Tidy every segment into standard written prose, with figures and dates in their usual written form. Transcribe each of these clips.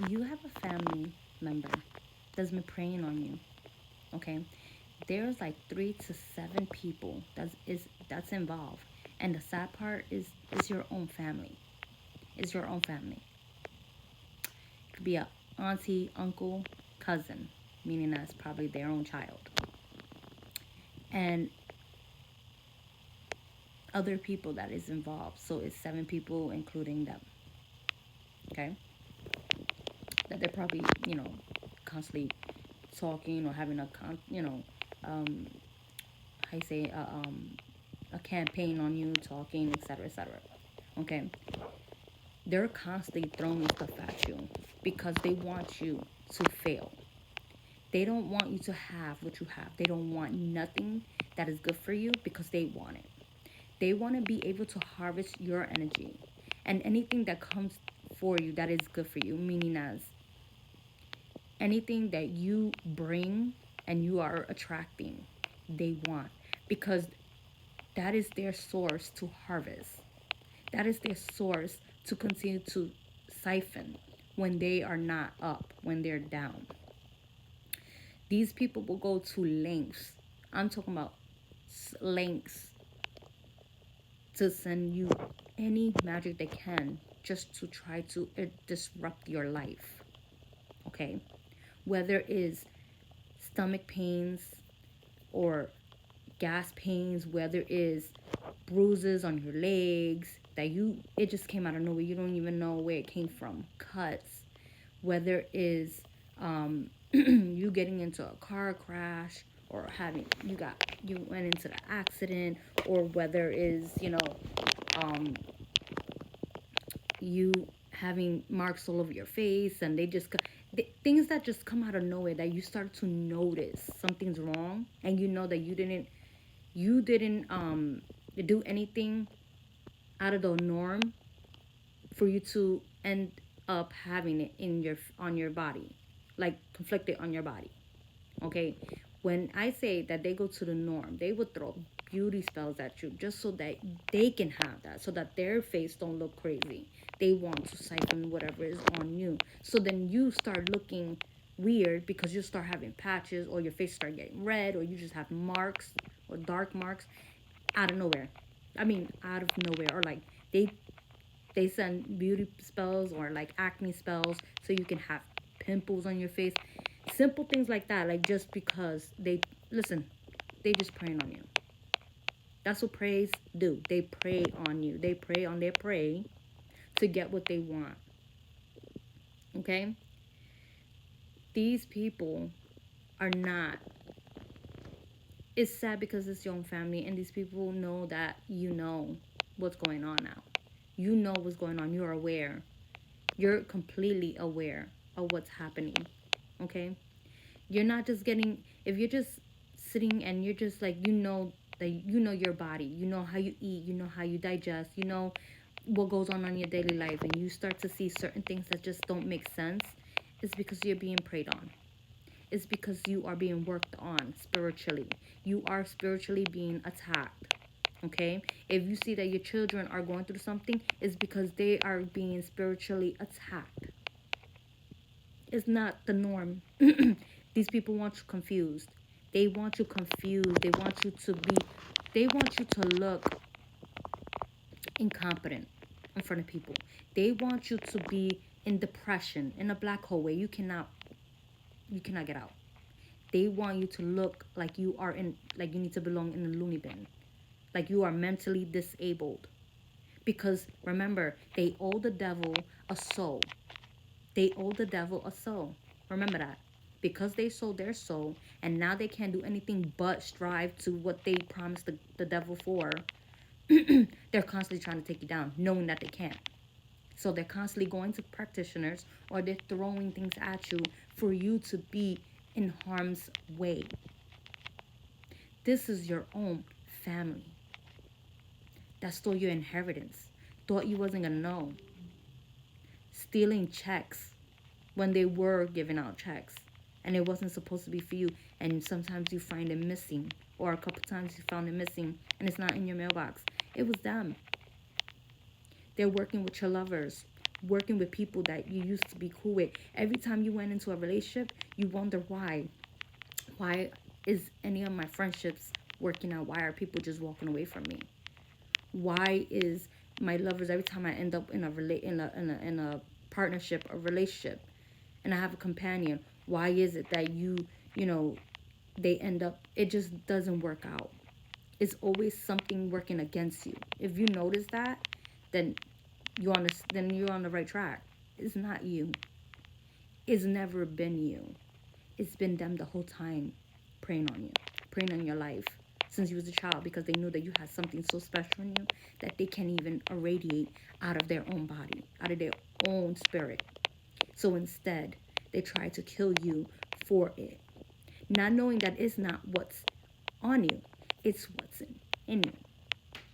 you have a family member that's been preying on you, okay? There's like 3 to 7 people that's involved, and the sad part is your own family. Is your own family. It could be a auntie, uncle, cousin, meaning that's probably their own child, and other people that is involved. So it's 7 people, including them. Okay, that they're probably constantly talking or having um, how you say a campaign on you, talking, etc., etc. Okay, they're constantly throwing stuff at you because they want you to fail. They don't want you to have what you have. They don't want nothing that is good for you because they want it. They want to be able to harvest your energy and anything that comes for you that is good for you, meaning as anything that you bring and you are attracting, they want, because that is their source to harvest. That is their source to continue to siphon when they are not up, when they're down. These people will go to lengths. I'm talking about lengths to send you any magic they can just to try to disrupt your life. Okay? Whether it's stomach pains or gas pains, whether it's bruises on your legs that it just came out of nowhere, you don't even know where it came from, cuts, whether it's you getting into a car crash or you went into the accident, or whether is um you having marks all over your face, and things that just come out of nowhere, that you start to notice something's wrong, and you know that you didn't do anything out of the norm for you to end up having it on your body, like conflicted on your body. Okay, when I say that they go to the norm, they would throw beauty spells at you just so that they can have that, so that their face don't look crazy. They want to siphon whatever is on you, so then you start looking weird because you start having patches, or your face start getting red, or you just have marks or dark marks out of nowhere. I mean, out of nowhere, or like they they send beauty spells or like acne spells so you can have pimples on your face. Simple things like that, like just because listen, they just preying on you. That's what preys do. They prey on you. They prey on their prey to get what they want. Okay? These people are not. It's sad because it's your own family, and these people know that you know what's going on now. You know what's going on. You're aware. You're completely aware of what's happening. Okay? You're not just getting, if you're just sitting and you're just like, that your body, you know how you eat, you know how you digest, you know what goes on your daily life, and you start to see certain things that just don't make sense, it's because you're being preyed on. It's because you are being worked on spiritually. You are spiritually being attacked. Okay? If you see that your children are going through something, it's because they are being spiritually attacked. It's not the norm. These people want you confused. They want you confused. They want you to look incompetent in front of people. They want you to be in depression, in a black hole where you cannot get out. They want you to look like like you need to belong in a loony bin, like you are mentally disabled. Because remember, they owe the devil a soul. They owe the devil a soul. Remember that. Because they sold their soul, and now they can't do anything but strive to what they promised the devil for, they're constantly trying to take you down, knowing that they can't. So they're constantly going to practitioners, or they're throwing things at you for you to be in harm's way. This is your own family that stole your inheritance, thought you wasn't gonna know, stealing checks when they were giving out checks, and it wasn't supposed to be for you, and sometimes you find it missing, or a couple times you found it missing and it's not in your mailbox. It was them. They're working with your lovers, working with people that you used to be cool with. Every time you went into a relationship, you wonder why. Why is any of my friendships working out? Why are people just walking away from me? Why is my lovers, every time I end up in a partnership, a relationship, and I have a companion, why is it that you know, they end up, it just doesn't work out? It's always something working against you. If you notice that, then then you're on the right track. It's not you. It's never been you. It's been them the whole time, preying on you, preying on your life since you was a child, because they knew that you had something so special in you that they can't even irradiate out of their own body, out of their own spirit. So instead, they try to kill you for it, not knowing that it's not what's on you, it's what's in you.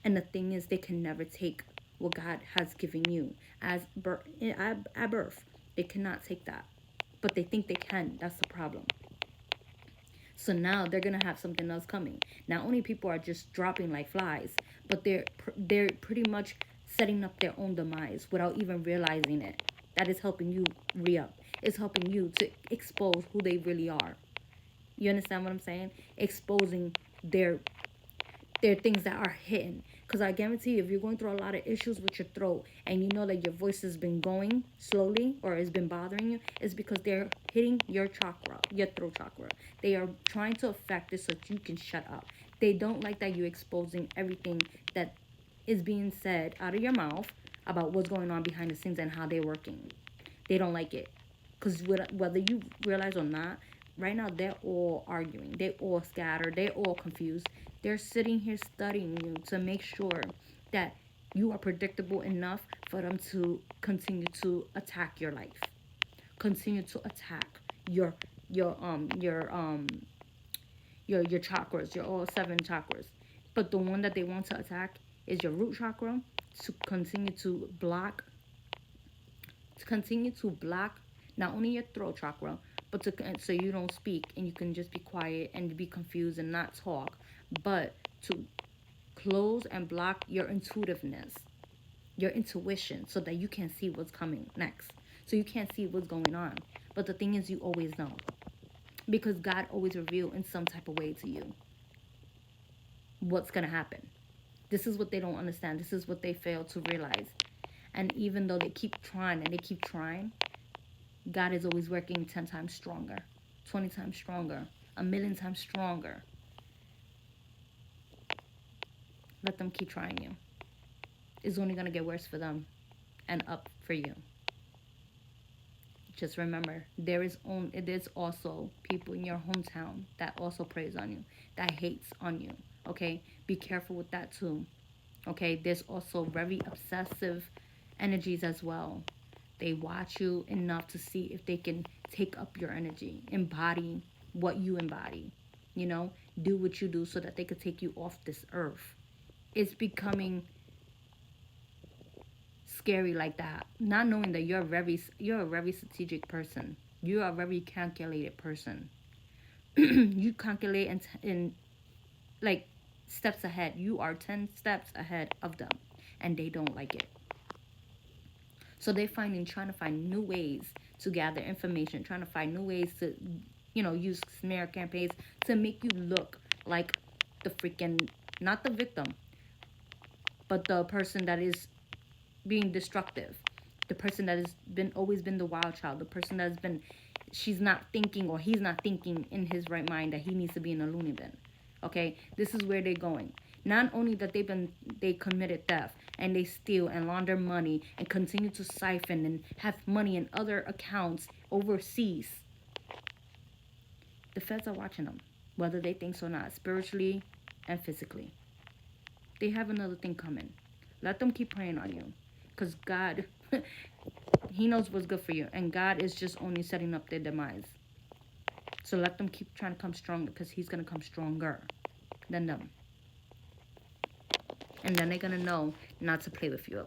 And the thing is, they can never take what God has given you at birth. They cannot take that, but they think they can. That's the problem. So now they're gonna have something else coming. Not only people are just dropping like flies, but they're pretty much setting up their own demise without even realizing it. That is helping you re-up. It's helping you to expose who they really are. You understand what I'm saying? Exposing their things that are hidden. Because I guarantee you, if you're going through a lot of issues with your throat and you know that your voice has been going slowly or has been bothering you, it's because they're hitting your chakra, your throat chakra. They are trying to affect it so that you can shut up. They don't like that you're exposing everything that is being said out of your mouth about what's going on behind the scenes and how they're working. They don't like it. Because whether you realize or not, right now they're all arguing. They're all scattered. They're all confused. They're sitting here studying you to make sure that you are predictable enough for them to continue to attack your life. Continue to attack your your um your um your chakras, your all seven chakras. But the one that they want to attack is your root chakra, to continue to block not only your throat chakra, but so you don't speak and you can just be quiet and be confused and not talk, but to close and block your intuitiveness, your intuition, so that you can see what's coming next. So you can't see what's going on. But the thing is, you always know, because God always revealed in some type of way to you what's going to happen. This is what they don't understand. This is what they fail to realize. And even though they keep trying and they keep trying, God is always working 10 times stronger, 20 times stronger, a million times stronger. Let them keep trying you. It's only going to get worse for them and up for you. Just remember, there's also people in your hometown that also prays on you, that hates on you. Okay? Be careful with that too. Okay? There's also very obsessive energies as well. They watch you enough to see if they can take up your energy, embody what you embody, do what you do so that they could take you off this earth. It's becoming scary like that, not knowing that you're a very strategic person. You are a very calculated person. You calculate in like steps ahead. You are 10 steps ahead of them, and they don't like it. So they're trying to find new ways to gather information, trying to find new ways to, use smear campaigns to make you look like the freaking, not the victim, but the person that is being destructive, the person that has always been the wild child, the person that's been, she's not thinking or he's not thinking in his right mind that he needs to be in a loony bin. Okay, this is where they're going. Not only that they committed theft and they steal and launder money and continue to siphon and have money in other accounts overseas. The feds are watching them, whether they think so or not, spiritually and physically. They have another thing coming. Let them keep praying on you, because God, He knows what's good for you, and God is just only setting up their demise. So let them keep trying to come stronger, because He's going to come stronger than them. And then they're going to know not to play with you.